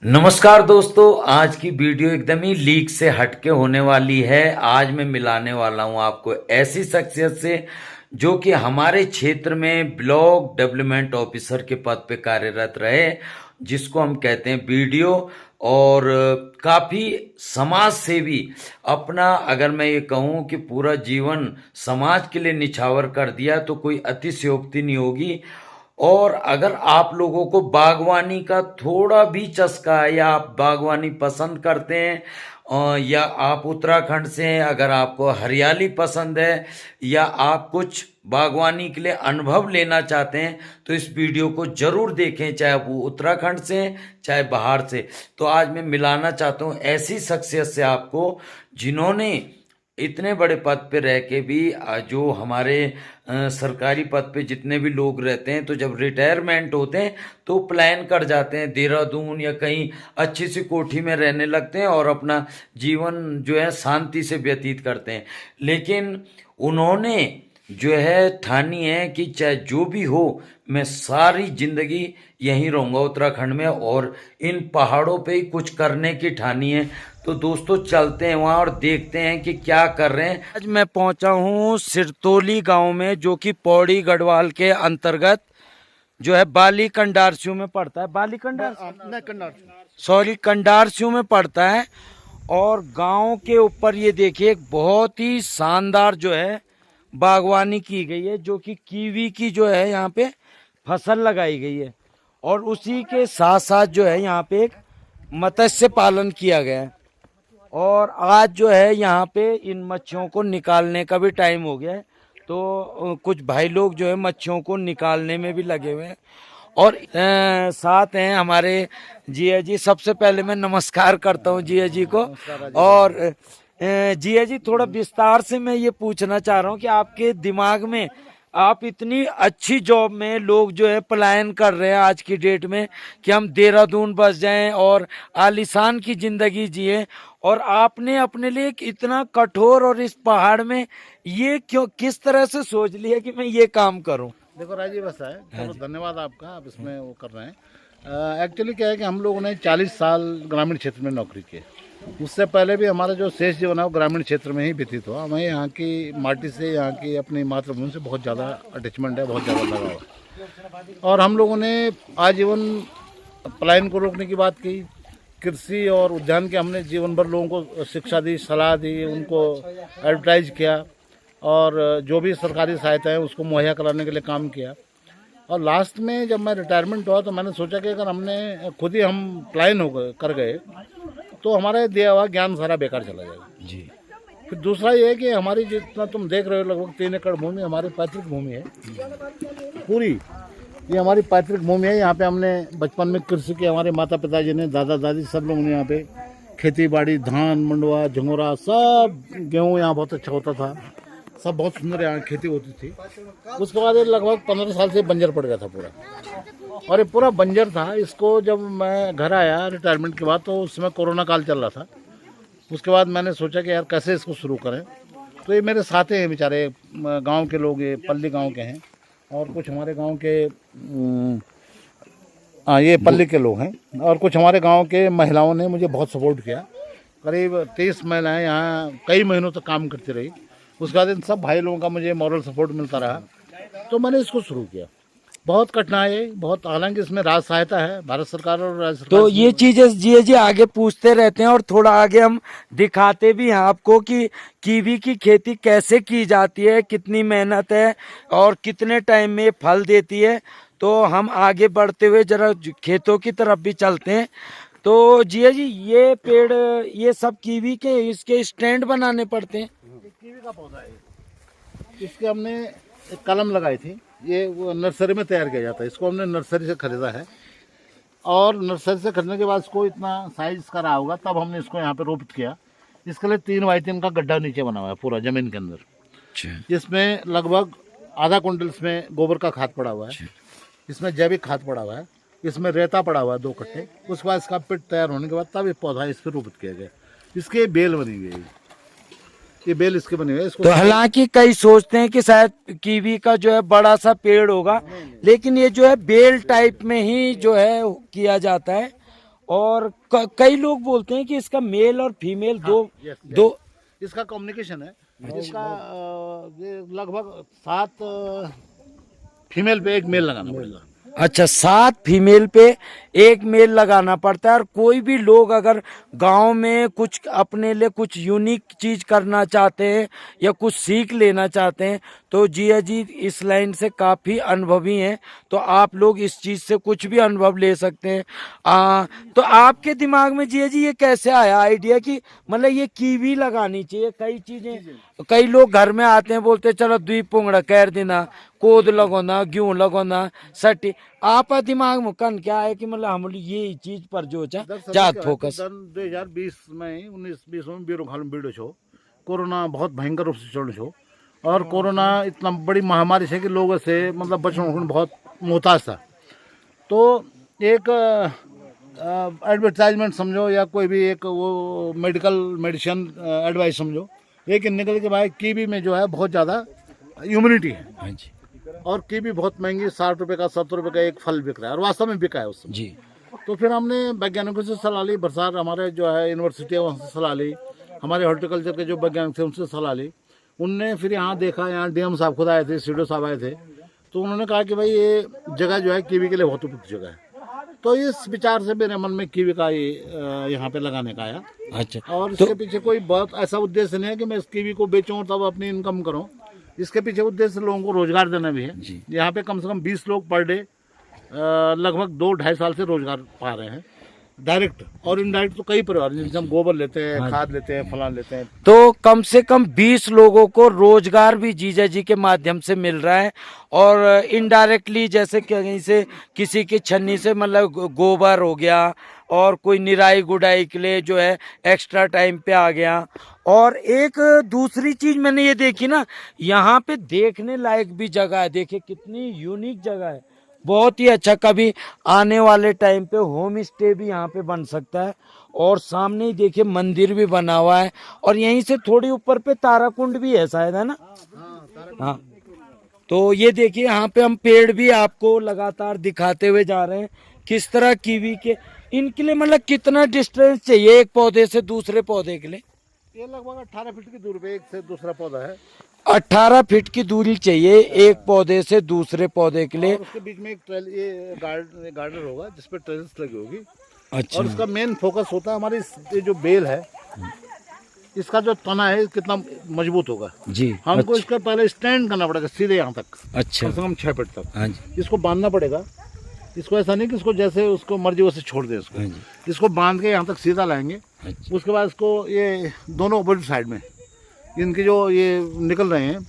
नमस्कार दोस्तों, आज की वीडियो एकदम ही लीक से हटके होने वाली है। आज मैं मिलाने वाला हूं आपको ऐसी शख्सियत से जो कि हमारे क्षेत्र में ब्लॉक डेवलपमेंट ऑफिसर के पद पे कार्यरत रहे, जिसको हम कहते हैं बीडीओ। और काफ़ी समाज सेवी अपना, अगर मैं ये कहूँ कि पूरा जीवन समाज के लिए निछावर कर दिया तो कोई अतिशयोक्ति नहीं होगी। और अगर आप लोगों को बागवानी का थोड़ा भी चस्का है या आप बागवानी पसंद करते हैं, या आप उत्तराखंड से हैं, अगर आपको हरियाली पसंद है या आप कुछ बागवानी के लिए अनुभव लेना चाहते हैं तो इस वीडियो को ज़रूर देखें, चाहे वो उत्तराखंड से हैं चाहे बाहर से। तो आज मैं मिलाना चाहता हूँ ऐसी शख्सियत से आपको जिन्होंने इतने बड़े पद पे रह के भी जो हमारे सरकारी पद पे जितने भी लोग रहते हैं, तो जब रिटायरमेंट होते हैं तो प्लान कर जाते हैं देहरादून या कहीं अच्छी सी कोठी में रहने लगते हैं और अपना जीवन जो है शांति से व्यतीत करते हैं। लेकिन उन्होंने जो है ठानी है कि चाहे जो भी हो, मैं सारी जिंदगी यहीं रहूँगा उत्तराखंड में और इन पहाड़ों पे ही कुछ करने की ठानी है। तो दोस्तों चलते हैं वहाँ और देखते हैं कि क्या कर रहे हैं। आज मैं पहुँचा हूँ सिरतोली गांव में, जो कि पौड़ी गढ़वाल के अंतर्गत जो है बाली कंडारसियों में पड़ता है। बाली कंडार सॉरी कंडारसियों में पड़ता है। और गांव के ऊपर ये देखिए एक बहुत ही शानदार जो है बागवानी की गई है, जो कि कीवी की जो है यहाँ पे फसल लगाई गई है। और उसी के साथ साथ जो है यहाँ पे एक मत्स्य पालन किया गया है। और आज जो है यहाँ पे इन मच्छियों को निकालने का भी टाइम हो गया है, तो कुछ भाई लोग जो है मच्छियों को निकालने में भी लगे हुए हैं। और साथ हैं हमारे जिया जी। सबसे पहले मैं नमस्कार करता हूँ जिया जी को। और जिया जी, थोड़ा विस्तार से मैं ये पूछना चाह रहा हूँ कि आपके दिमाग में, आप इतनी अच्छी जॉब में लोग जो है पलायन कर रहे हैं आज की डेट में कि हम देहरादून बस जाएं और आलीशान की जिंदगी जिए, और आपने अपने लिए एक इतना कठोर और इस पहाड़ में ये क्यों, किस तरह से सोच लिया कि मैं ये काम करूं? देखो राजीव, ऐसा है, चलो धन्यवाद आपका, आप इसमें वो कर रहे हैं। एक्चुअली क्या है कि हम लोगों ने 40 साल ग्रामीण क्षेत्र में नौकरी की। उससे पहले भी हमारा जो शेष जीवन है वो ग्रामीण क्षेत्र में ही व्यतीत हुआ। हमें यहाँ की माटी से, यहाँ की अपनी मातृभूमि से बहुत ज़्यादा अटैचमेंट है, बहुत ज़्यादा लगाव है। और हम लोगों ने आजीवन पलायन को रोकने की बात की। कृषि और उद्यान के हमने जीवन भर लोगों को शिक्षा दी, सलाह दी, उनको एडवर्टाइज किया और जो भी सरकारी सहायता है उसको मुहैया कराने के लिए काम किया। और लास्ट में जब मैं रिटायरमेंट हुआ तो मैंने सोचा कि अगर हमने खुद ही हम पलायन हो गए, कर गए, तो हमारा दिया हुआ ज्ञान सारा बेकार चला जाएगा जी। फिर दूसरा ये है कि हमारी जितना तुम देख रहे हो, लगभग 3 एकड़ भूमि हमारी पैतृक भूमि है पूरी। ये हमारी पैतृक भूमि है। यहाँ पे हमने बचपन में कृषि की, हमारे माता पिताजी ने, दादा दादी सब लोगों ने यहाँ पे खेती बाड़ी, धान, मंडवा, झंगोरा, सब गेहूँ यहाँ बहुत अच्छा होता था, सब बहुत सुंदर यहाँ खेती होती थी। उसके बाद ये लगभग 15 साल से बंजर पड़ गया था पूरा, और ये पूरा बंजर था। इसको जब मैं घर आया रिटायरमेंट के बाद, तो उस समय कोरोना काल चल रहा था। उसके बाद मैंने सोचा कि यार कैसे इसको शुरू करें। तो ये मेरे साथी हैं बेचारे, गांव के लोग, ये पल्ली गांव के हैं, और कुछ हमारे गांव के ये पल्ली के लोग हैं, और कुछ हमारे गांव के महिलाओं ने मुझे बहुत सपोर्ट किया। करीब 30 महिलाएँ यहाँ कई महीनों तक काम करती रही। उसके बाद इन सब भाई लोगों का मुझे मॉरल सपोर्ट मिलता रहा, तो मैंने इसको शुरू किया। बहुत कठिनाई है, बहुत, हालांकि इसमें राज्य सहायता है, भारत सरकार और राज्य सरकार। तो ये चीजें जी आगे पूछते रहते हैं और थोड़ा आगे हम दिखाते भी हैं आपको कि कीवी की खेती कैसे की जाती है, कितनी मेहनत है और कितने टाइम में फल देती है। तो हम आगे बढ़ते हुए जरा खेतों की तरफ भी चलते हैं। तो जिया जी, ये पेड़, ये सब कीवी के, इसके स्टैंड बनाने पड़ते हैं? कीवी का पौधा है, इसके हमने एक कलम लगाई थी। ये वो नर्सरी में तैयार किया जाता है, इसको हमने नर्सरी से खरीदा है। और नर्सरी से खरीदने के बाद इसको इतना साइज का रहा होगा, तब हमने इसको यहाँ पे रोपित किया। इसके लिए 3x3 का गड्ढा नीचे बना हुआ है पूरा जमीन के अंदर, जिसमें लगभग आधा कुंटल इसमें गोबर का खाद पड़ा हुआ है, इसमें जैविक खाद पड़ा हुआ है, इसमें रेता पड़ा हुआ है 2 कट्टे। उसके बाद इसका पिट तैयार होने के बाद तब ये पौधा इस पर रोपित किया गया। इसके बेल बनी हुई है, ये बेल इसके बने हुए हैं। तो हालांकि कई सोचते हैं कि शायद कीवी का जो है बड़ा सा पेड़ होगा, लेकिन ये जो है बेल टाइप में ही जो है किया जाता है। और कई लोग बोलते हैं कि इसका मेल और फीमेल दो इसका कम्युनिकेशन है। इसका ये लगभग 7 फीमेल पे 1 मेल लगाना पड़ेगा। अच्छा, 7 फीमेल पे 1 मेल लगाना पड़ता है। और कोई भी लोग अगर गांव में कुछ अपने लिए कुछ यूनिक चीज करना चाहते हैं या कुछ सीख लेना चाहते हैं तो जिया जी इस लाइन से काफी अनुभवी हैं, तो आप लोग इस चीज से कुछ भी अनुभव ले सकते हैं। तो आपके दिमाग में जिया जी ये कैसे आया आइडिया कि मतलब ये कीवी लगानी चाहिए? कई चीजें, कई लोग घर में आते हैं बोलते हैं चलो 2 पुंगड़ा कर देना, कोद लगोना, गेहूं लगोना, सटी। आप दिमाग में कन क्या है कि मतलब हम ये चीज पर जो ज्यादा फोकस? 2020 में 19-20 में बीरो खालम बीड़ो छो कोरोना बहुत भयंकर रूप से चल छो, और कोरोना इतना बड़ी महामारी है कि लोगों से मतलब बचने को बहुत मोहताज था। तो एक एडवर्टाइजमेंट समझो या कोई भी एक वो मेडिसिन एडवाइस समझो, एक निकल के भाई कीवी में जो है बहुत ज़्यादा इम्यूनिटी है। हाँ जी। और कीवी बहुत महंगी, 60 रुपये का 70 रुपये का एक फल बिक रहा है, और वास्तव में बिका है उस समय। जी। तो फिर हमने वैज्ञानिकों से सलाह ली, बरसात हमारे जो है यूनिवर्सिटी है वहाँ से सलाह ली, हमारे हॉर्टिकल्चर के जो वैज्ञानिक थे उनसे सलाह ली। उनने फिर यहाँ देखा, यहाँ डीएम साहब खुद आए थे, सीडो साहब आए थे, तो उन्होंने कहा कि भाई ये जगह जो है कीवी के लिए बहुत उपयुक्त जगह है। तो इस विचार से मेरे मन में कीवी का ये यहाँ पे लगाने का आया। अच्छा, और इसके पीछे कोई बहुत ऐसा उद्देश्य नहीं है कि मैं इस कीवी को बेचूं और तब अपनी इनकम करूं। इसके पीछे उद्देश्य लोगों को रोजगार देना भी है। यहाँ पे कम से कम 20 लोग पर डे लगभग 2-2.5 साल से रोजगार पा रहे हैं, डायरेक्ट और इनडायरेक्ट। तो कई परिवार जिनसे हम गोबर लेते हैं, खाद लेते हैं, फलान लेते हैं। तो कम से कम 20 लोगों को रोजगार भी जीजा जी के माध्यम से मिल रहा है। और इनडायरेक्टली जैसे कहीं से किसी की छन्नी से मतलब गोबर हो गया, और कोई निराई गुड़ाई के लिए जो है एक्स्ट्रा टाइम पे आ गया। और एक दूसरी चीज मैंने ये देखी ना, यहाँ पे देखने लायक भी जगह है। देखिए कितनी यूनिक जगह है, बहुत ही अच्छा। कभी आने वाले टाइम पे होम स्टे भी यहाँ पे बन सकता है। और सामने ही देखिए मंदिर भी बना हुआ है, और यहीं से थोड़ी ऊपर पे ताराकुंड भी है शायद, है ना? हाँ। तो ये देखिए यहाँ पे हम पेड़ भी आपको लगातार दिखाते हुए जा रहे हैं किस तरह कीवी के, इनके लिए मतलब कितना डिस्टेंस चाहिए एक पौधे से दूसरे पौधे के लिए? ये लगभग 18 फीट की दूरी पे एक से दूसरा पौधा है। 18 फीट की दूरी चाहिए एक पौधे से दूसरे पौधे के लिए। और उसके बीच में एक ये गार्डर होगा जिसपे ट्रेल्स लगी होगी। अच्छा। और उसका मेन फोकस होता है हमारी ये जो बेल है, इसका जो तना है कितना मजबूत होगा जी। हमको इसका पहले स्टैंड करना पड़ेगा सीधे यहाँ तक। अच्छा। कम से कम 6 फीट तक। हाँ जी। इसको बांधना पड़ेगा। इसको ऐसा नहीं कि इसको जैसे उसको मर्जी वैसे छोड़ दे, इसको बांध के यहाँ तक सीधा लाएंगे। अच्छा। उसके बाद इसको ये दोनों अपोजिट साइड में इनके जो ये निकल रहे हैं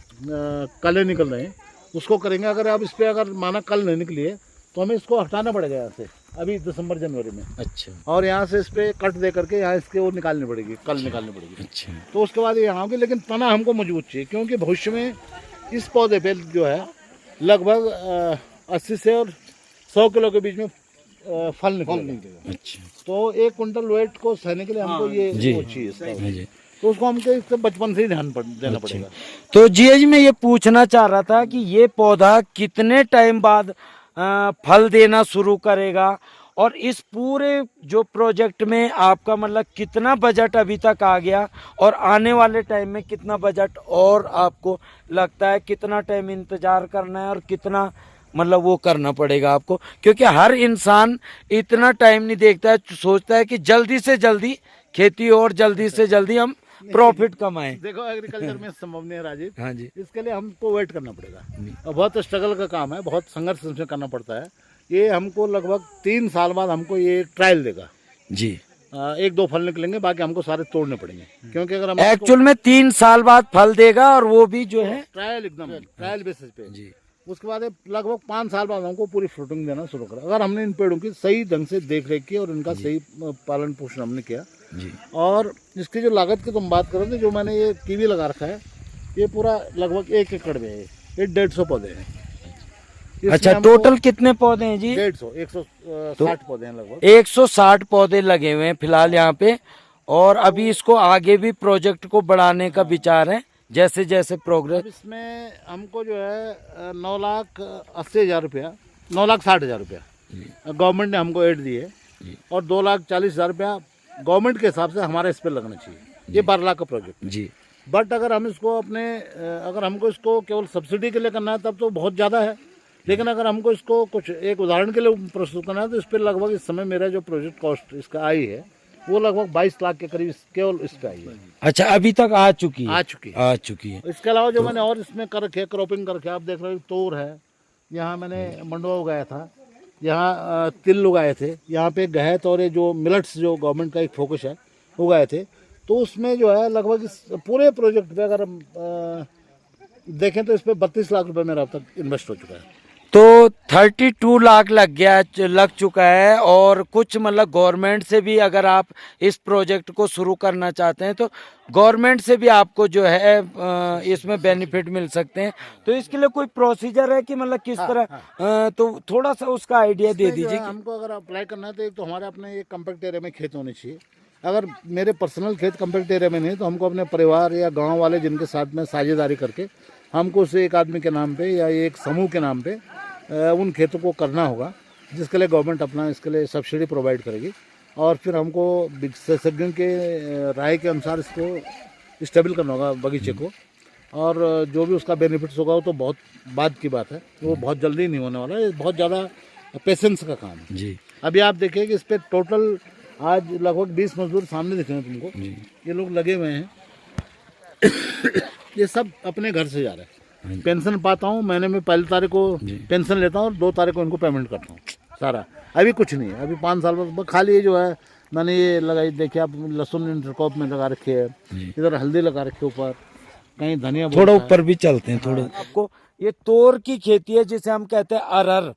कले निकल रहे हैं उसको करेंगे। अगर आप इस पर अगर माना कल नहीं निकली है तो हमें इसको हटाना पड़ेगा यहाँ से अभी दिसंबर जनवरी में। अच्छा। और यहाँ से इस पर कट दे करके यहाँ इसके वो निकालनी पड़ेगी, कल निकालनी पड़ेगी। अच्छा। तो उसके बाद ये यहाँ होगी, लेकिन तना हमको मजबूत चाहिए क्योंकि भविष्य में इस पौधे पे जो है लगभग 80 से और 100 किलो के बीच में फल निकलेगा। अच्छा। तो 1 कुंटल वेट को सहने के लिए हमको ये चाहिए, तो उसको हमको इससे बचपन से ही ध्यान देना पड़ेगा। तो जी मैं ये पूछना चाह रहा था कि ये पौधा कितने टाइम बाद फल देना शुरू करेगा, और इस पूरे जो प्रोजेक्ट में आपका मतलब कितना बजट अभी तक आ गया, और आने वाले टाइम में कितना बजट और आपको लगता है, कितना टाइम इंतजार करना है और कितना मतलब वो करना पड़ेगा आपको? क्योंकि हर इंसान इतना टाइम नहीं देखता है, सोचता है कि जल्दी से जल्दी खेती और जल्दी से जल्दी हम प्रॉफिट कमाएं। देखो एग्रीकल्चर में संभव नहीं है राजीव। हाँ जी। इसके लिए हमको वेट करना पड़ेगा और बहुत स्ट्रगल का काम है, बहुत संघर्ष इसमें करना पड़ता है। ये हमको लगभग 3 साल बाद हमको ये ट्रायल देगा जी। 1-2 फल निकलेंगे, बाकी हमको सारे तोड़ने पड़ेंगे क्योंकि अगर हम एक्चुअल में 3 साल बाद फल देगा, और वो भी जो है ट्रायल एकदम ट्रायल बेसिस पे जी। उसके बाद लगभग 5 साल बाद हमको पूरी फ्रूटिंग देना शुरू करा, अगर हमने इन पेड़ों की सही ढंग से देख रेख की और इनका सही पालन पोषण हमने किया जी। और इसकी जो लागत की तुम बात करो तो जो मैंने ये कीवी लगा रखा है ये पूरा लगभग 1 एकड़ में है, ये 150 पौधे हैं। अच्छा, टोटल कितने पौधे हैं जी? 160 पौधे हैं लगभग। 160 पौधे लगे हुए हैं फिलहाल यहाँ पे, और अभी इसको आगे भी प्रोजेक्ट को बढ़ाने का विचार है जैसे जैसे प्रोग्रेस। इसमें हमको जो है 9,80,000 रुपया, 9,60,000 रुपया गवर्नमेंट ने हमको एड दी है। और 2,40,000 रुपया गवर्नमेंट के हिसाब से हमारे इस पे लगना चाहिए। ये 12 लाख का प्रोजेक्ट जी। बट अगर हम इसको अपने अगर हमको इसको केवल सब्सिडी के लिए करना है तब तो बहुत ज़्यादा है, लेकिन अगर हमको इसको कुछ एक उदाहरण के लिए प्रस्तुत करना है तो इस पर लगभग इस समय मेरा जो प्रोजेक्ट कॉस्ट इसका आई है वो लगभग 22 लाख के करीब केवल इस पे आई है। अच्छा, अभी तक आ चुकी है? आ चुकी है। इसके अलावा जो मैंने और इसमें कर रखे क्रॉपिंग कर रखे, आप देख रहे हो तोर है, यहाँ मैंने मंडुआ उगाया था, यहाँ तिल उगाए थे, यहाँ पे गहत और ये जो मिलट्स जो गवर्नमेंट का एक फोकस है उगाए थे। तो उसमें जो है लगभग इस पूरे प्रोजेक्ट पे अगर हम देखें तो इस पे 32 लाख रुपए मेरा अब तक इन्वेस्ट हो चुका है। तो 32 लाख लग चुका है। और कुछ मतलब गवर्नमेंट से भी अगर आप इस प्रोजेक्ट को शुरू करना चाहते हैं तो गवर्नमेंट से भी आपको जो है इसमें बेनिफिट मिल सकते हैं। तो इसके लिए कोई प्रोसीजर है कि मतलब किस तरह तो थोड़ा सा उसका आइडिया दे दीजिए। हमको अगर अप्लाई करना है तो एक तो हमारे अपने एक कम्पैक्ट एरिया में खेत होने चाहिए। अगर मेरे पर्सनल खेत कम्पैक्ट एरिया में नहीं तो हमको अपने परिवार या गाँव वाले जिनके साथ में साझेदारी करके हमको उसे एक आदमी के नाम पे या एक समूह के नाम पे उन खेतों को करना होगा, जिसके लिए गवर्नमेंट अपना इसके लिए सब्सिडी प्रोवाइड करेगी। और फिर हमको विशेषज्ञों के राय के अनुसार इसको स्टेबल करना होगा बगीचे को, और जो भी उसका बेनिफिट्स होगा वो तो बहुत बाद की बात है, वो बहुत जल्दी नहीं होने वाला है। ये बहुत ज़्यादा पेशेंस का काम है जी। अभी आप देखिए कि इस पर टोटल आज लगभग 20 मजदूर सामने दिख रहे हैं तुमको, ये लोग लगे हुए हैं। ये सब अपने घर से जा रहे हैं। पेंशन पाता हूँ महीने में, पहली तारीख को पेंशन लेता हूँ और 2 तारीख को इनको पेमेंट करता हूँ सारा। अभी कुछ नहीं है, अभी 5 साल बाद खाली ये जो है मैंने ये लगाई, देखिए आप लहसुन इंटरक्रॉप में लगा रखे है, इधर हल्दी लगा रखे ऊपर, कहीं धनिया, थोड़ा ऊपर भी चलते हैं थोड़ा। आपको ये तोर की खेती है जिसे हम कहते हैं अरहर,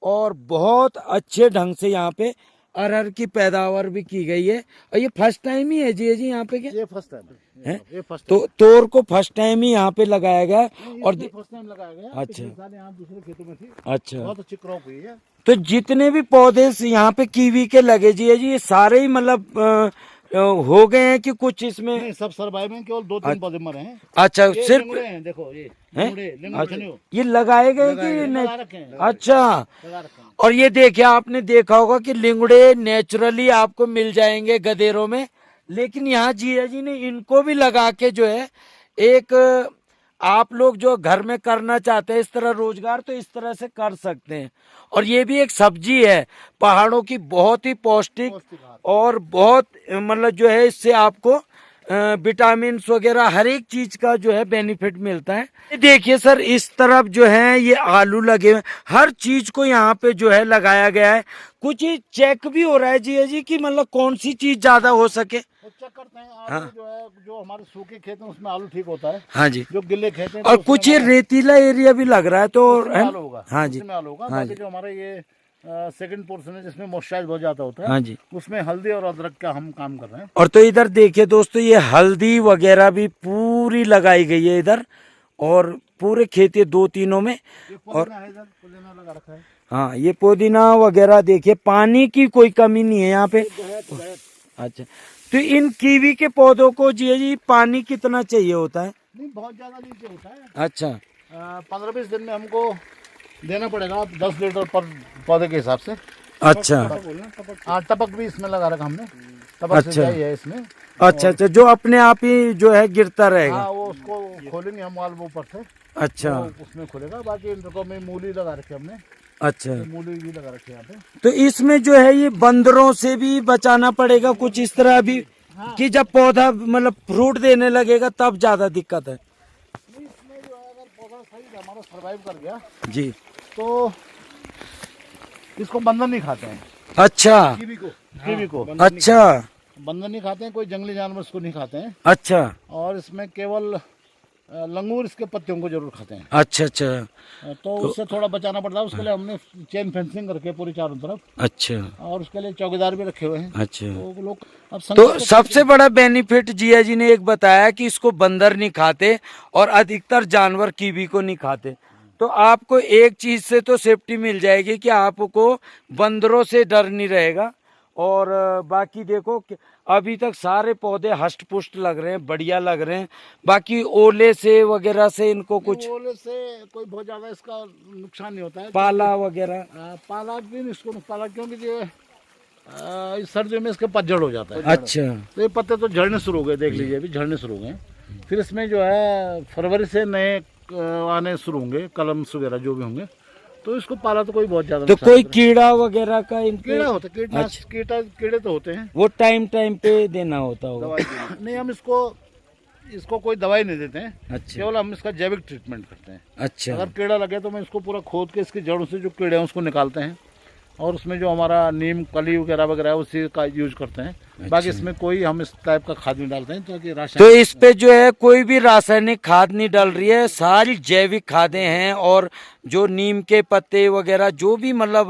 और बहुत अच्छे ढंग से यहाँ पे अरहर की पैदावार भी की गई है। और ये फर्स्ट टाइम ही है जी यहाँ पे क्या? ये फर्स्ट टाइम है, ये फर्स्ट तो तोर को फर्स्ट टाइम ही यहाँ पे लगाया गया और फर्स्ट टाइम लगाया गया। अच्छा, यहाँ दूसरे खेतों में थी, अच्छा, बहुत अच्छी क्रॉप हुई है। तो जितने भी पौधे यहाँ पे कीवी के लगे जी है जी, ये सारे ही मतलब हो गए हैं कि कुछ इसमें? नहीं, सब सर्वाइव हैं, केवल 2-3 पौधे मरे हैं। अच्छा, ये सिर्फ लिंगड़े हैं, देखो ये ये लगाए गए कि लगा रखे हैं, अच्छा। लगा रखे हैं। और ये देखिए, आपने देखा होगा कि लिंगड़े नेचुरली आपको मिल जाएंगे गदेरों में, लेकिन यहाँ जिया जी ने इनको भी लगा के जो है एक आप लोग जो घर में करना चाहते हैं इस तरह रोजगार, तो इस तरह से कर सकते हैं। और ये भी एक सब्जी है पहाड़ों की, बहुत ही पौष्टिक और बहुत मतलब जो है इससे आपको विटामिन वगैरह हर एक चीज का जो है बेनिफिट मिलता है। ये देखिए सर, इस तरफ जो है ये आलू लगे हुए, हर चीज को यहाँ पे जो है लगाया गया है। कुछ ही चेक भी हो रहा है जी कि मतलब कौन सी चीज ज्यादा हो सके, चेक करते हैं। आलू जो है, जो हमारे सूखे खेत हैं उसमें आलू ठीक होता है। हाँ जी। जो गिल्ले खेत हैं और कुछ ये रेतीला एरिया भी लग रहा है तो आलू होगा। हाँ जी, आलू होगा। बाकी जो हमारे ये सेकंड पोर्शन है जिसमें मॉइस्चराइज बहुत ज्यादा होता है, हाँ जी, उसमें हल्दी और अदरक का हम काम कर रहे हैं। और तो इधर देखिए दोस्तों, ये हल्दी वगैरह भी पूरी लगाई गई है इधर, और पूरे खेत ये 2-3 में। और पुदीना लगा रखा है। हाँ, ये पुदीना वगैरह देखिए, पानी की कोई कमी नहीं है यहाँ पे। अच्छा, तो इन कीवी के पौधों को जी पानी कितना चाहिए होता है? नहीं, बहुत ज्यादा नहीं चाहिए होता है। अच्छा, 15-20 दिन में हमको देना पड़ेगा 10 लीटर पर पौधे के हिसाब से। अच्छा, हाँ, टपक भी इसमें लगा रखा हमने, टपक सिंचाई है इसमें। अच्छा, जो अपने आप ही जो है गिरता रहेगा। हाँ, वो उसको खोलेंगे हम वाल्व ऊपर से। अच्छा, तो उसमें खुलेगा। बाकी इनको में मूली लगा रखी हमने। अच्छा, मूली भी लगा रखी यहाँ पे। तो इसमें जो है ये बंदरों से भी बचाना पड़ेगा कुछ इस तरह भी, कि जब पौधा मतलब फ्रूट देने लगेगा तब ज्यादा दिक्कत है? इसमें जो है अगर पौधा सही हमारा सर्वाइव कर गया जी, तो इसको बंदर नहीं खाते हैं। अच्छा, कीवी को अच्छा, बंदर नहीं खाते हैं, कोई जंगली जानवर इसको नहीं खाते हैं। अच्छा, और इसमें केवल लंगूर इसके पत्तियों को जरूर खाते हैं। अच्छा, अच्छा, तो उससे थोड़ा बचाना पड़ता है। उसके लिए हमने चेन फेंसिंग करके पूरी चारों तरफ, अच्छा, और उसके लिए चौकीदार भी रखे हुए हैं। अच्छा। तो लोग अब तो सबसे बड़ा बेनिफिट जिया जी ने एक बताया कि इसको बंदर नहीं खाते और अधिकतर जानवर कीवी को नहीं खाते। तो आपको एक चीज से तो सेफ्टी मिल जाएगी कि आपको बंदरों से डर नहीं रहेगा। और बाकी देखो अभी तक सारे पौधे हष्ट पुष्ट लग रहे हैं, बढ़िया लग रहे हैं। बाकी ओले से वगैरह से इनको कुछ, ओले से कोई बहुत ज्यादा इसका नुकसान नहीं होता है। पाला वगैरह, पाला भी नहीं इसको पाला, क्योंकि ये इस सर्दियों में इसके पतझड़ हो जाता है। अच्छा। तो ये पत्ते तो झड़ने शुरू हो गए, देख लीजिए अभी झड़ने शुरू हो गए। फिर इसमें जो है फरवरी से नए आने शुरू होंगे, कलम्स वगैरह जो भी होंगे, तो इसको पाला तो कोई बहुत ज्यादा तो नुकसान कोई नहीं करेगा। कीड़ा वगैरह का इन पे कीड़ा होता है, कीटनाशक कीड़े तो होते हैं। वो टाइम टाइम पे देना होता होगा। नहीं, हम इसको कोई दवाई नहीं देते हैं, अच्छा केवल हम इसका जैविक ट्रीटमेंट करते हैं। अच्छा। अगर कीड़ा लगे तो मैं इसको पूरा खोद के इसकी जड़ों से जो कीड़े हैं उसको निकालते हैं, और उसमें जो हमारा नीम कली वगैरह है उसी का यूज करते हैं। बाकी इसमें कोई हम इस टाइप का खाद नहीं डालते हैं, तो कि तो रासायनिक इस पे जो है कोई भी रासायनिक खाद नहीं डल रही है, सारी जैविक खादें हैं। और जो नीम के पत्ते वगैरह जो भी मतलब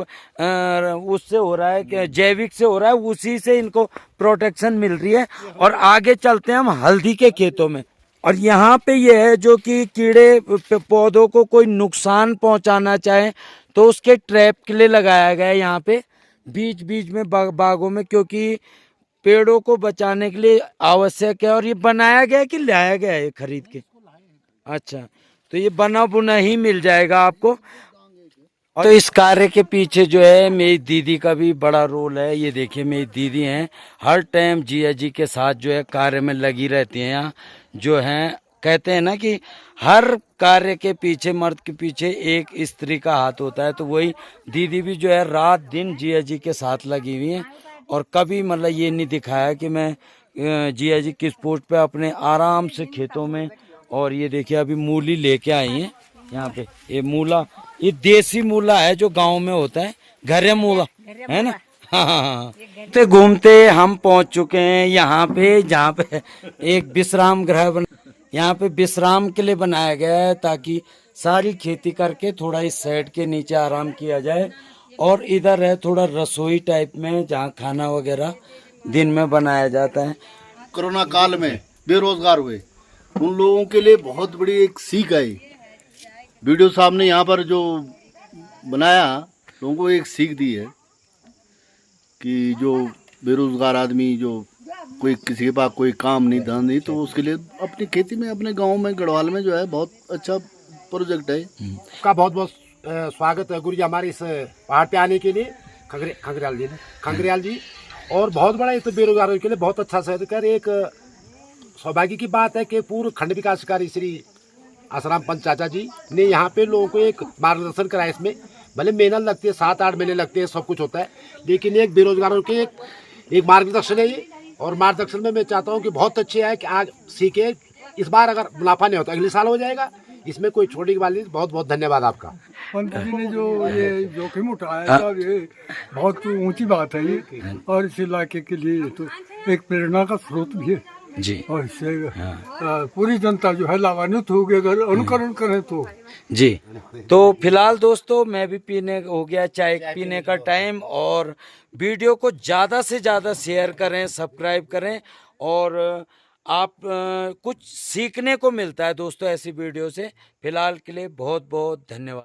उससे हो रहा है, कि जैविक से हो रहा है, उसी से इनको प्रोटेक्शन मिल रही है। और आगे चलते हैं हम हल्दी के खेतों में। और यहाँ पे ये है जो कि कीड़े पौधों को कोई नुकसान पहुंचाना चाहे तो उसके ट्रैप के लिए लगाया गया है यहाँ पे बीच बीच में बागों में, क्योंकि पेड़ों को बचाने के लिए आवश्यक है। और ये बनाया गया है कि लाया गया है खरीद के? अच्छा, तो ये बना बुना ही मिल जाएगा आपको। और तो इस कार्य के पीछे जो है मेरी दीदी का भी बड़ा रोल है। ये देखिए मेरी दीदी हैं, हर टाइम जिया जी के साथ जो है कार्य में लगी रहती हैं। यहाँ जो हैं कहते हैं ना कि हर कार्य के पीछे, मर्द के पीछे एक स्त्री का हाथ होता है, तो वही दीदी भी जो है रात दिन जिया जी के साथ लगी हुई हैं। और कभी मतलब ये नहीं दिखाया कि मैं जिया जी किस पोस्ट पे, अपने आराम से खेतों में। और ये देखिए अभी मूली लेके आई हैं यहाँ पे। ये मूला, ये देसी मूला है जो गांव में होता है, घरे मूला है ना। हाँ, तो घूमते हम पहुंच चुके हैं यहाँ पे, जहाँ पे एक विश्राम गृह यहाँ पे विश्राम के लिए बनाया गया है, ताकि सारी खेती करके थोड़ा इस शेड के नीचे आराम किया जाए। और इधर है थोड़ा रसोई टाइप में, जहाँ खाना वगैरह दिन में बनाया जाता है। कोरोना काल में बेरोजगार हुए उन लोगों के लिए बहुत बड़ी एक सीख आई। वीडियो साहब ने यहाँ पर जो बनाया, लोगों को एक सीख दी है कि जो बेरोजगार आदमी, जो कोई किसी के पास कोई काम नहीं धंधा नहीं, तो उसके लिए अपनी खेती में, अपने गांव में, गढ़वाल में जो है बहुत अच्छा प्रोजेक्ट है। का बहुत बहुत स्वागत है गुरु जी हमारे इस पहाड़ पे आने के लिए। खंगरियाल जी और बहुत बड़ा ये तो बेरोजगारों के लिए बहुत अच्छा शहर कर। एक सौभाग्य की बात है कि पूर्व खंड विकास अधिकारी श्री आसाराम पंत चाचा जी ने यहाँ पे लोगों को एक मार्गदर्शन कराया। इसमें भले मेहनत लगती है, 7-8 महीने लगते हैं, सब कुछ होता है, लेकिन एक बेरोजगारों के एक मार्गदर्शन है ये। और मार्गदर्शन में मैं चाहता हूँ कि बहुत अच्छे है कि आज सीखे। इस बार अगर मुनाफा नहीं होता अगले साल हो जाएगा, इसमें कोई छोड़ने की बात नहीं। बहुत बहुत धन्यवाद आपका। पंत जी ने जो ये जोखिम उठाया था, ये बहुत ऊंची बात है ये, और इस इलाके के लिए तो एक प्रेरणा का स्रोत भी है जी। और इससे पूरी जनता जो है लाभान्वित होगी अगर अनुकरण करे तो। जी, तो फिलहाल दोस्तों मैं भी पीने हो गया चाय पीने का टाइम। और वीडियो को ज़्यादा से ज़्यादा शेयर करें, सब्सक्राइब करें। और आप कुछ सीखने को मिलता है दोस्तों ऐसी वीडियो से। फिलहाल के लिए बहुत बहुत धन्यवाद।